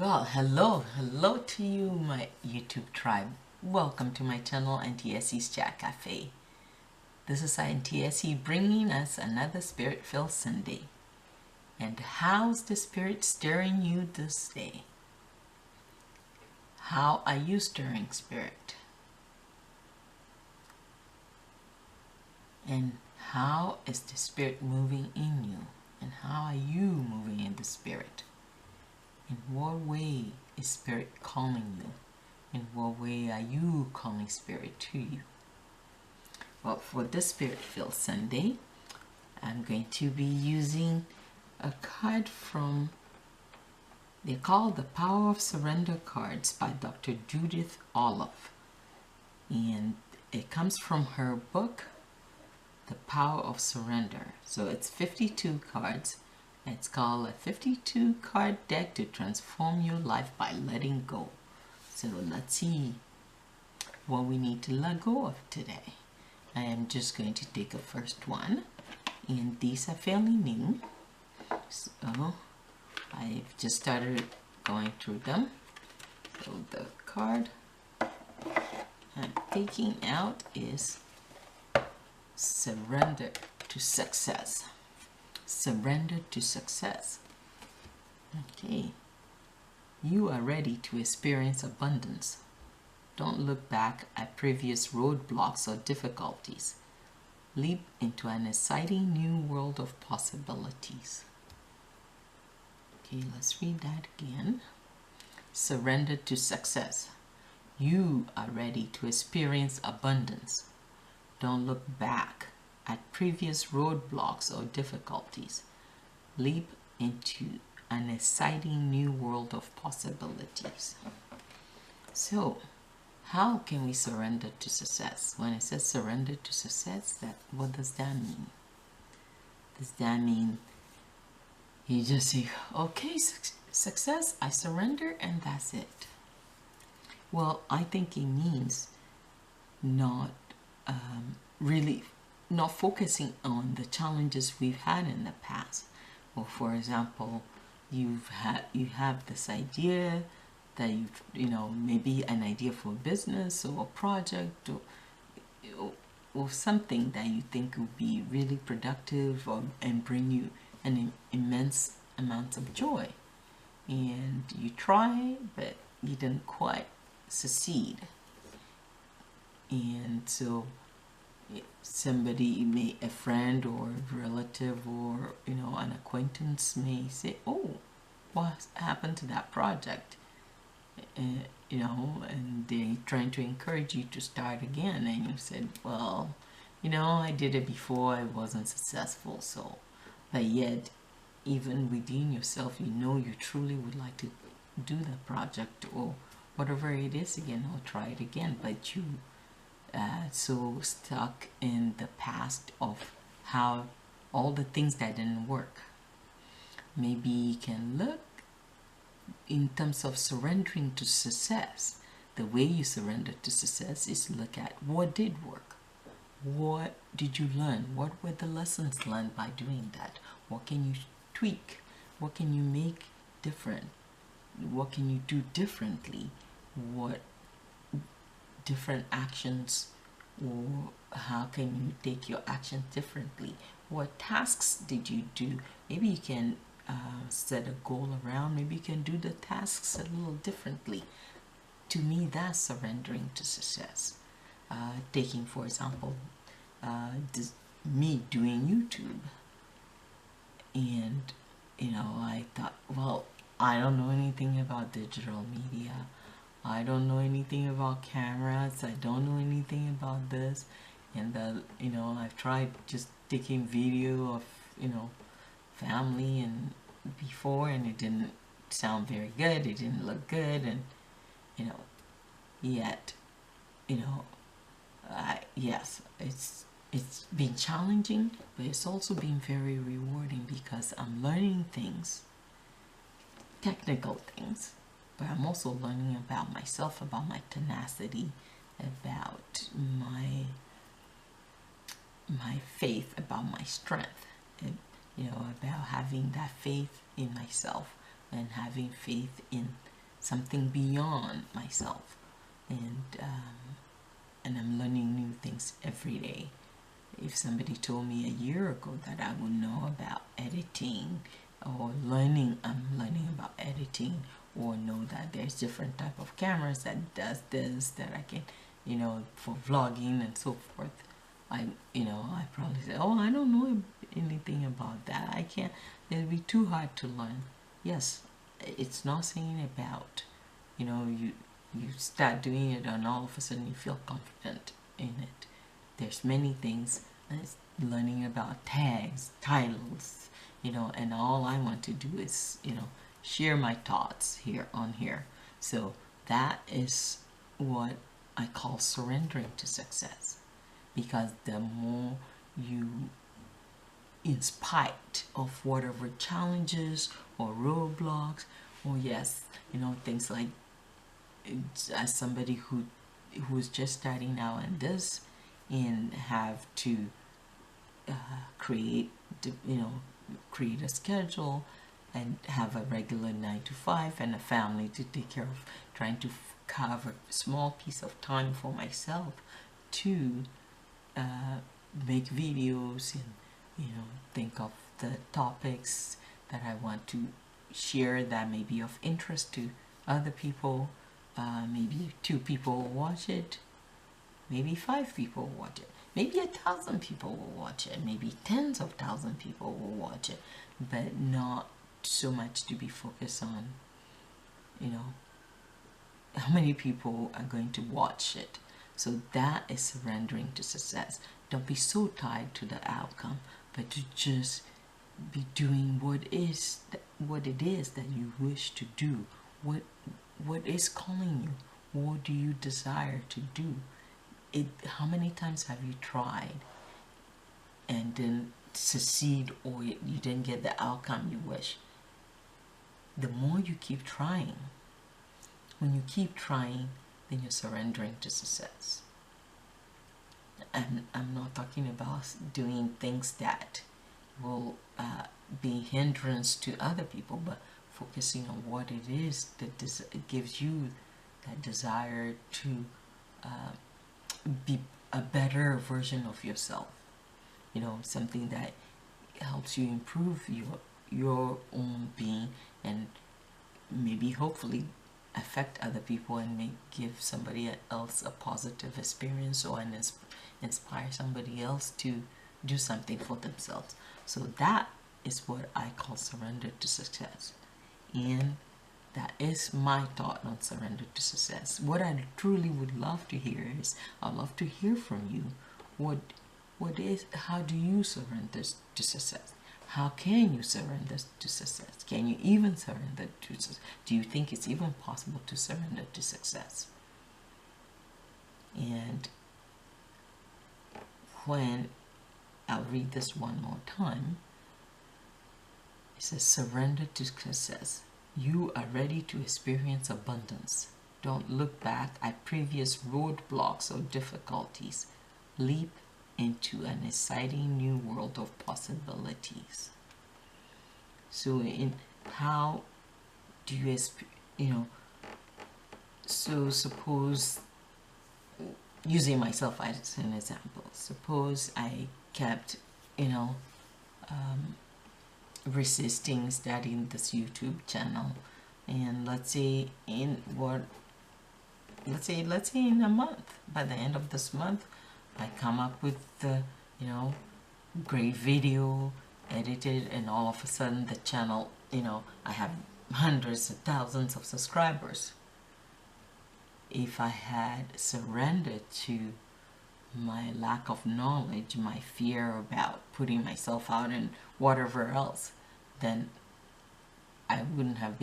Well, hello to you, my YouTube tribe. Welcome to my channel, Auntie Essie's Chat Cafe. This is Auntie Essie bringing us another Spirit-filled Sunday. And how's the Spirit stirring you this day? How are you stirring Spirit? And how is the Spirit moving in you? And how are you moving in the Spirit? In what way is Spirit calling you? In what way are you calling Spirit to you? Well, for this Spirit-filled Sunday, I'm going to be using a card from, they're called the Power of Surrender cards by Dr. Judith Orloff. And it comes from her book, The Power of Surrender. So it's 52 cards. It's called a 52 card deck to transform your life by letting go. So let's see what we need to let go of today. I am just going to take a first one, and these are fairly new, so I've just started going through them. So the card I'm taking out is Surrender to Success. Surrender to success. Okay. You are ready to experience abundance. Don't look back at previous roadblocks or difficulties. Leap into an exciting new world of possibilities. Okay, let's read that again. Surrender to success. You are ready to experience abundance. Don't look back at previous roadblocks or difficulties. Leap into an exciting new world of possibilities. So, how can we surrender to success? When it says surrender to success, what does that mean? Does that mean you just say, okay, success, I surrender, and that's it? Well, I think it means not really not focusing on the challenges we've had in the past. Or for example, you have this idea that maybe an idea for a business or a project or something that you think would be really productive and bring you an immense amount of joy, and you try but you didn't quite succeed, and so somebody, a friend or a relative or an acquaintance may say, oh, what happened to that project? And they're trying to encourage you to start again, and you said, well, I did it before, I wasn't successful. So, but yet even within yourself, you truly would like to do the project or whatever it is again, or try it again, but you so stuck in the past of how all the things that didn't work. Maybe you can look in terms of surrendering to success. The way you surrender to success is look at what did work. What did you learn? What were the lessons learned by doing that? What can you tweak? What can you make different? What can you do differently? What different actions, or how can you take your actions differently? What tasks did you do? Maybe you can set a goal around, maybe you can do the tasks a little differently. To me, that's surrendering to success. Taking, for example, me doing YouTube, and I thought, well, I don't know anything about digital media, I don't know anything about cameras, I don't know anything about this, and I've tried just taking video of family and before, and it didn't sound very good, it didn't look good, and yet yes, it's been challenging, but it's also been very rewarding because I'm learning things, technical things, but I'm also learning about myself, about my tenacity, about my faith, about my strength, and about having that faith in myself and having faith in something beyond myself, and I'm learning new things every day. If somebody told me a year ago that I would know about editing or I'm learning about editing, or know that there's different type of cameras that does this, that I can, for vlogging and so forth, I probably say, oh, I don't know anything about that. I can't, it'll be too hard to learn. Yes, it's not saying about, you start doing it and all of a sudden you feel confident in it. There's many things, learning about tags, titles, and all I want to do is, share my thoughts here. So that is what I call surrendering to success, because the more you, in spite of whatever challenges or roadblocks, or yes, things like, as somebody who's just starting out in this and have to create a schedule and have a regular 9 to 5 and a family to take care of, trying to carve a small piece of time for myself to make videos and think of the topics that I want to share that may be of interest to other people. Maybe 2 people will watch it, maybe 5 people will watch it, maybe 1,000 people will watch it, maybe tens of thousands of people will watch it, but not so much to be focused on, how many people are going to watch it. So that is surrendering to success. Don't be so tied to the outcome, but to just be doing what it is that you wish to do. What is calling you? What do you desire to do? How many times have you tried and didn't succeed, or you didn't get the outcome you wish? The more you keep trying, when you keep trying, then you're surrendering to success. And I'm not talking about doing things that will be hindrance to other people, but focusing on what it is that gives you that desire to be a better version of yourself. Something that helps you improve your own being, and maybe hopefully affect other people and give somebody else a positive experience, or inspire somebody else to do something for themselves. So that is what I call surrender to success. And that is my thought on surrender to success. What I truly would love to hear is, I'd love to hear from you. How do you surrender to success? How can you surrender to success? Can you even surrender to success? Do you think it's even possible to surrender to success? And when I'll read this one more time, it says, surrender to success. You are ready to experience abundance. Don't look back at previous roadblocks or difficulties. Leap into an exciting new world of possibilities. So in how do you, so suppose, using myself as an example, suppose I kept, resisting starting this YouTube channel, and let's say in a month, by the end of this month, I come up with the great video edited, and all of a sudden the channel, I have hundreds of thousands of subscribers. If I had surrendered to my lack of knowledge, my fear about putting myself out and whatever else, then I wouldn't have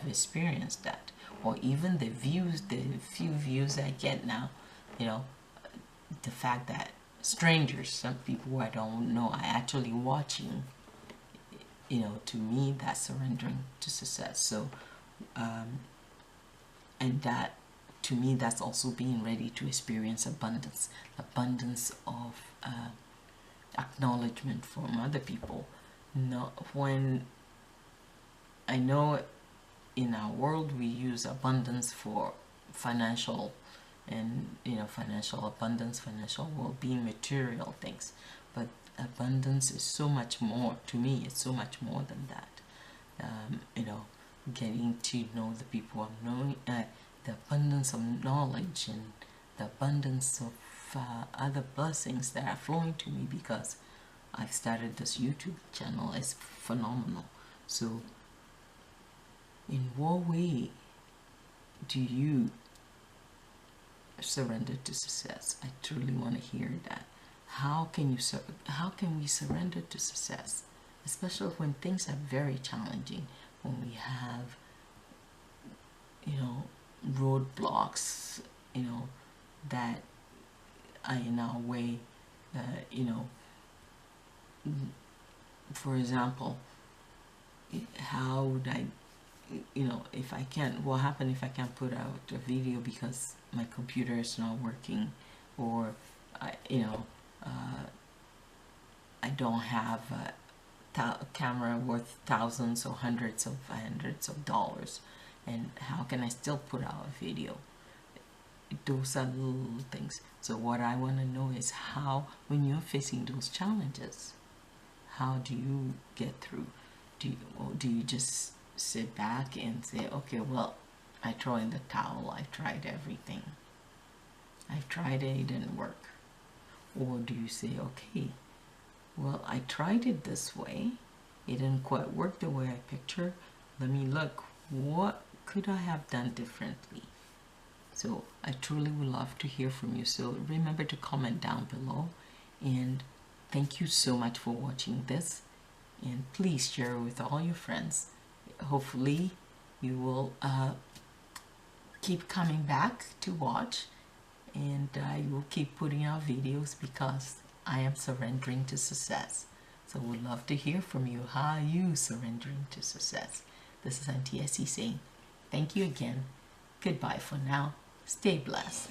experienced that. Or even the few views I get now, the fact that strangers, some people who I don't know, are actually watching, to me, that's surrendering to success. So, and that, to me, that's also being ready to experience abundance of acknowledgement from other people. Not when I know in our world we use abundance for financial and financial abundance, financial well-being, material things, but abundance is so much more. To me, it's so much more than that. Getting to know the people I'm knowing, the abundance of knowledge and the abundance of other blessings that are flowing to me because I've started this YouTube channel is phenomenal. So in what way do you surrender to success? I truly want to hear that. How can we surrender to success, especially when things are very challenging, when we have roadblocks that are in our way, for example, how would I, if I can't, what happens if I can't put out a video because my computer is not working, or I don't have a camera worth thousands or hundreds of dollars, and how can I still put out a video? Those are little things. So what I want to know is how, when you're facing those challenges, how do you get through? Do you just sit back and say, okay, well, I throw in the towel, I tried everything, I tried it, it didn't work? Or do you say, okay, well, I tried it this way, it didn't quite work the way I pictured, let me look, what could I have done differently? So I truly would love to hear from you. So remember to comment down below, and thank you so much for watching this, and please share it with all your friends. Hopefully you will keep coming back to watch, and I will keep putting out videos because I am surrendering to success. So we'd love to hear from you. How are you surrendering to success? This is Auntie Essie saying thank you again. Goodbye for now. Stay blessed.